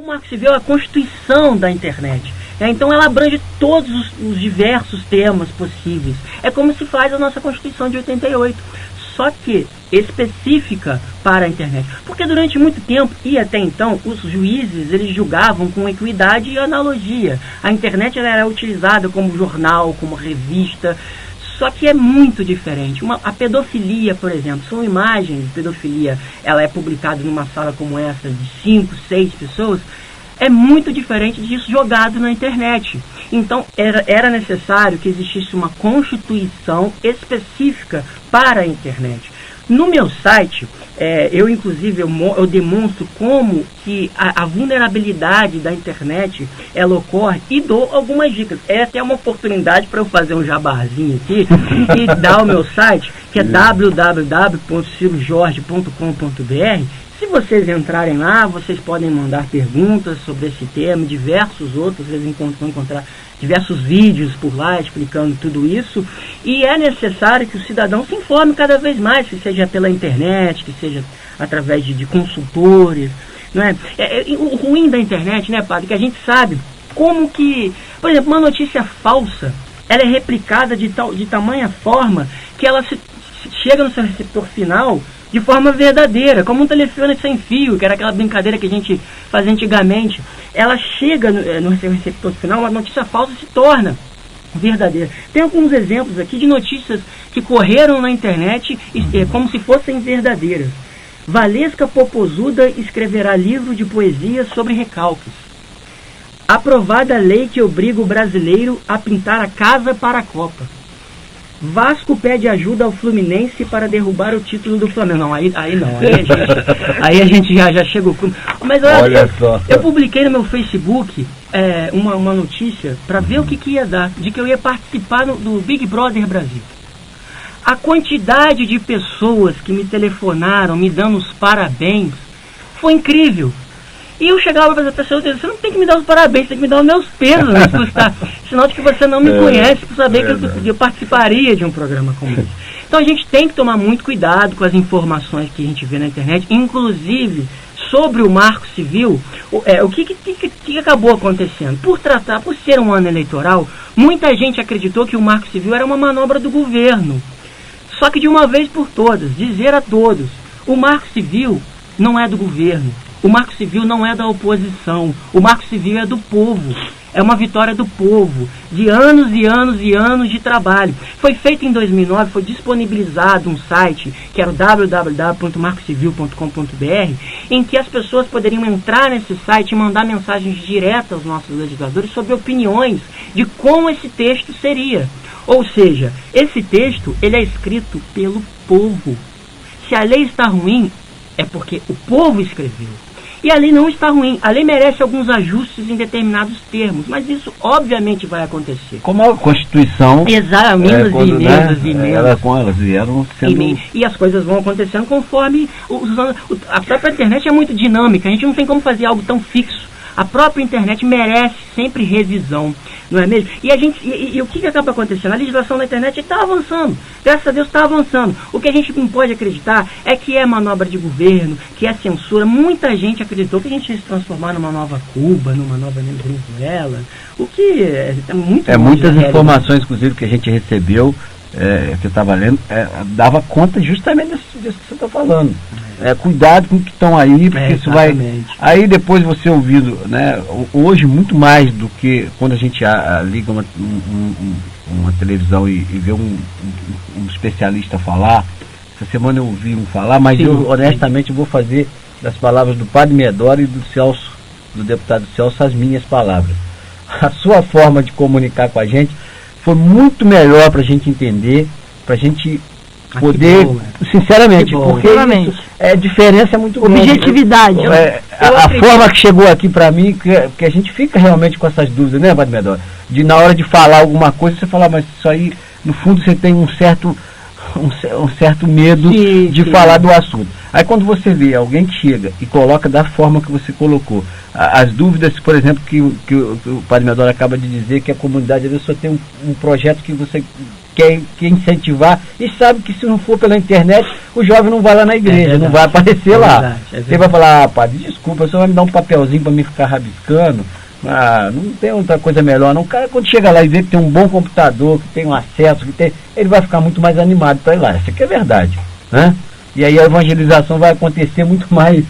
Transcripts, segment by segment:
O Marco Civil é a Constituição da internet. Então ela abrange todos os diversos temas possíveis. É como se faz a nossa Constituição de 88. Só que específica para a internet. Porque durante muito tempo, e até então, os juízes eles julgavam com equidade e analogia. A internet ela era utilizada como jornal, como revista. Só que é muito diferente. A pedofilia, por exemplo, são imagens de pedofilia, ela é publicada numa sala como essa, de 5, 6 pessoas, é muito diferente disso jogado na internet. Então, era necessário que existisse uma constituição específica para a internet. No meu site, eu demonstro como que a vulnerabilidade da internet ela ocorre e dou algumas dicas. Essa é uma oportunidade para eu fazer um jabazinho aqui e dar o meu site, que é www.cirojorge.com.br. Se vocês entrarem lá, vocês podem mandar perguntas sobre esse tema, diversos outros, vocês vão encontrar diversos vídeos por lá explicando tudo isso. E é necessário que o cidadão se informe cada vez mais, que seja pela internet, que seja através de consultores. Não é? O ruim da internet, né, padre, que a gente sabe como que, por exemplo, uma notícia falsa, ela é replicada de tamanha forma que ela chega no seu receptor final de forma verdadeira, como um telefone sem fio, que era aquela brincadeira que a gente fazia antigamente. Ela chega no seu receptor final, uma notícia falsa se torna verdadeira. Tem alguns exemplos aqui de notícias que correram na internet como se fossem verdadeiras. Valesca Popozuda escreverá livro de poesia sobre recalques. Aprovada a lei que obriga o brasileiro a pintar a casa para a Copa. Vasco pede ajuda ao Fluminense para derrubar o título do Flamengo. Não, aí não. Aí a gente já chegou. Mas olha só. Eu publiquei no meu Facebook uma notícia para ver o que ia dar, de que eu ia participar do Big Brother Brasil. A quantidade de pessoas que me telefonaram me dando os parabéns foi incrível. E eu chegava para as pessoas e dizia, você não tem que me dar os parabéns, você tem que me dar os meus pesos, sinal de que você não me conhece para saber que eu participaria de um programa como esse. Então a gente tem que tomar muito cuidado com as informações que a gente vê na internet, inclusive sobre o Marco Civil. O que acabou acontecendo? Por ser um ano eleitoral, muita gente acreditou que o Marco Civil era uma manobra do governo. Só que de uma vez por todas, dizer a todos, o Marco Civil não é do governo. O Marco Civil não é da oposição. O Marco Civil é do povo. É uma vitória do povo, de anos e anos e anos de trabalho. Foi feito em 2009, foi disponibilizado um site, que era o www.marcocivil.com.br, em que as pessoas poderiam entrar nesse site e mandar mensagens diretas aos nossos legisladores sobre opiniões de como esse texto seria. Ou seja, esse texto ele é escrito pelo povo. Se a lei está ruim, é porque o povo escreveu. E a lei não está ruim. A lei merece alguns ajustes em determinados termos, mas isso obviamente vai acontecer. Como a Constituição... Exato, menos. Elas vieram sendo... E as coisas vão acontecendo conforme... A própria internet é muito dinâmica, a gente não tem como fazer algo tão fixo. A própria internet merece sempre revisão, não é mesmo? E o que acaba acontecendo? A legislação da internet está avançando, graças a Deus está avançando. O que a gente não pode acreditar é que é manobra de governo, que é censura. Muita gente acreditou que a gente ia se transformar numa nova Cuba, numa nova Venezuela, o que é muito... muitas informações, inclusive, que a gente recebeu, que eu estava lendo, dava conta justamente disso que você está falando. Cuidado com o que estão aí, porque isso vai... Aí depois você ouvindo, né, hoje muito mais do que quando a gente liga uma televisão e vê um especialista falar. Essa semana eu ouvi um falar, mas eu honestamente vou fazer das palavras do Padre Medoro e do deputado Celso as minhas palavras. A sua forma de comunicar com a gente foi muito melhor para a gente entender, para a gente poder, sinceramente, porque a diferença é muito grande. Objetividade. A forma que chegou aqui para mim, que a gente fica realmente com essas dúvidas, né, Padre Medoro? Na hora de falar alguma coisa, você fala, mas isso aí, no fundo, você tem um certo medo de falar do assunto. Aí quando você vê alguém que chega e coloca da forma que você colocou, as dúvidas, por exemplo, que o Padre Medoro acaba de dizer, que a comunidade às vezes só tem um projeto que você quer incentivar, e sabe que se não for pela internet, o jovem não vai lá na igreja, não vai aparecer lá. Ele vai falar, padre, desculpa, você vai me dar um papelzinho para me ficar rabiscando, não tem outra coisa melhor não. O cara, quando chega lá e vê que tem um bom computador, que tem um acesso, ele vai ficar muito mais animado para ir lá. Isso aqui é verdade, né? E aí a evangelização vai acontecer muito mais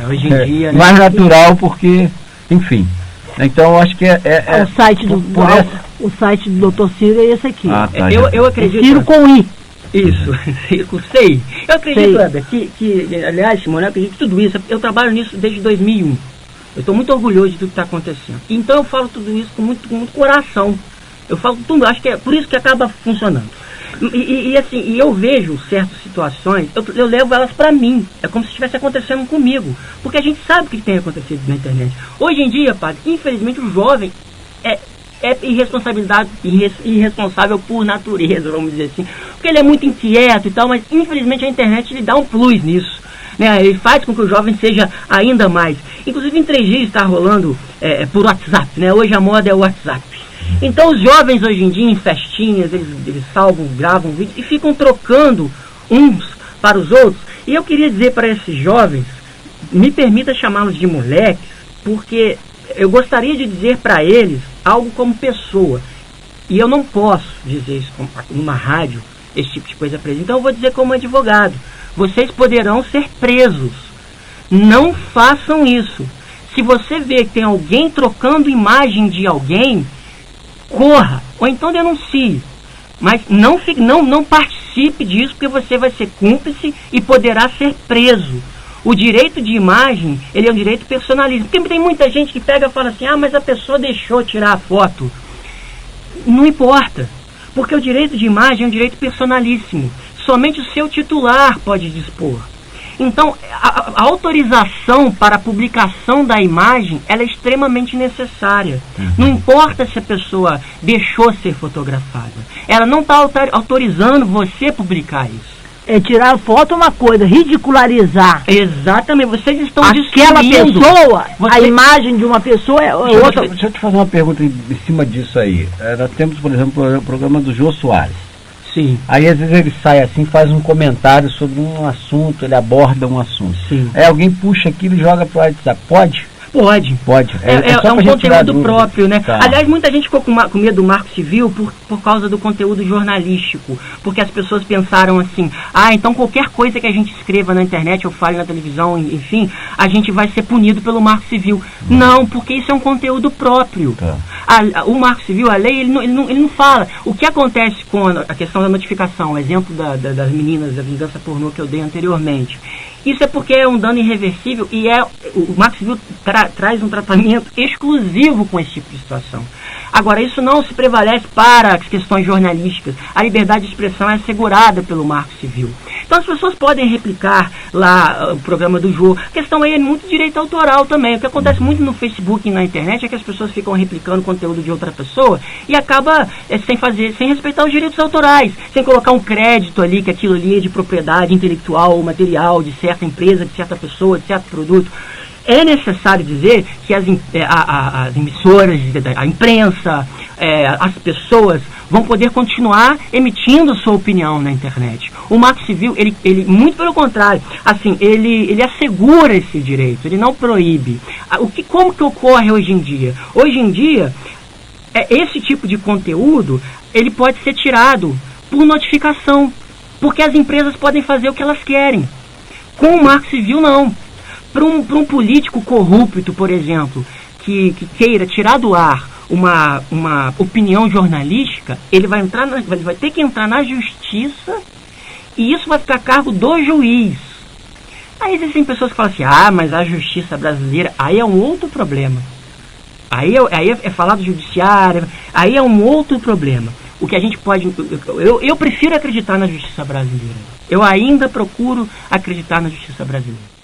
hoje em dia, né? mais natural, porque, enfim. Então eu acho que o site o site do Dr. Ciro é esse aqui. Tá, eu acredito. Ciro com I. Isso, com sei. Eu acredito, Heber, que aliás, Simone, eu acredito que tudo isso, eu trabalho nisso desde 2001. Eu estou muito orgulhoso de tudo que está acontecendo. Então eu falo tudo isso com muito coração. Eu falo tudo, acho que é por isso que acaba funcionando. E eu vejo certas situações, eu levo elas para mim. É como se estivesse acontecendo comigo. Porque a gente sabe o que tem acontecido na internet. Hoje em dia, padre, infelizmente o jovem é irresponsável por natureza, vamos dizer assim. Porque ele é muito inquieto e tal, mas infelizmente a internet lhe dá um plus nisso. Né? Ele faz com que o jovem seja ainda mais. Inclusive em 3G está rolando por WhatsApp, né? Hoje a moda é o WhatsApp. Então os jovens hoje em dia em festinhas, eles salvam, gravam vídeos e ficam trocando uns para os outros. E eu queria dizer para esses jovens, me permita chamá-los de moleques, porque eu gostaria de dizer para eles algo como pessoa. E eu não posso dizer isso numa rádio, esse tipo de coisa para eles. Então eu vou dizer como advogado. Vocês poderão ser presos. Não façam isso. Se você vê que tem alguém trocando imagem de alguém, corra, ou então denuncie. Mas não participe disso, porque você vai ser cúmplice e poderá ser preso. O direito de imagem, ele é um direito personalíssimo. Porque tem muita gente que pega e fala assim, mas a pessoa deixou tirar a foto. Não importa, porque o direito de imagem é um direito personalíssimo. Somente o seu titular pode dispor. Então, a autorização para a publicação da imagem, ela é extremamente necessária. Não importa se a pessoa deixou ser fotografada. Ela não está autorizando você publicar isso. Tirar a foto é uma coisa, ridicularizar. Exatamente, vocês estão aquela pessoa, a imagem de uma pessoa é outra. Deixa eu te fazer uma pergunta em cima disso aí. Nós temos, por exemplo, o programa do Jô Soares. Sim. Aí às vezes ele sai assim, faz um comentário sobre um assunto, ele aborda um assunto. Sim. Aí alguém puxa aquilo e joga pro WhatsApp. Pode? Pode. É um conteúdo próprio, né? Tá. Aliás, muita gente ficou com medo do Marco Civil por causa do conteúdo jornalístico. Porque as pessoas pensaram assim, então qualquer coisa que a gente escreva na internet ou fale na televisão, enfim, a gente vai ser punido pelo Marco Civil. Não, porque isso é um conteúdo próprio. Tá. O Marco Civil, a lei, ele não fala. O que acontece com a questão da notificação, o exemplo das meninas, da vingança pornô que eu dei anteriormente. Isso é porque é um dano irreversível e o Marco Civil traz um tratamento exclusivo com esse tipo de situação. Agora, isso não se prevalece para as questões jornalísticas. A liberdade de expressão é assegurada pelo Marco Civil. Então as pessoas podem replicar lá o programa do Jô. A questão aí é muito direito autoral também. O que acontece muito no Facebook e na internet é que as pessoas ficam replicando conteúdo de outra pessoa e acaba sem respeitar os direitos autorais, sem colocar um crédito ali, que aquilo ali é de propriedade intelectual ou material de certa empresa, de certa pessoa, de certo produto. É necessário dizer que as emissoras, a imprensa, as pessoas vão poder continuar emitindo sua opinião na internet. O Marco Civil, ele muito pelo contrário, assim, ele assegura esse direito, ele não proíbe. Como que ocorre hoje em dia? Hoje em dia, esse tipo de conteúdo, ele pode ser tirado por notificação, porque as empresas podem fazer o que elas querem. Com o Marco Civil, não. Para um político corrupto, por exemplo, que queira tirar do ar uma opinião jornalística, ele vai ter que entrar na justiça e isso vai ficar a cargo do juiz. Aí existem pessoas que falam assim, mas a justiça brasileira, aí é um outro problema. Aí é falar do judiciário, aí é um outro problema. O que a gente pode... Eu prefiro acreditar na justiça brasileira. Eu ainda procuro acreditar na justiça brasileira.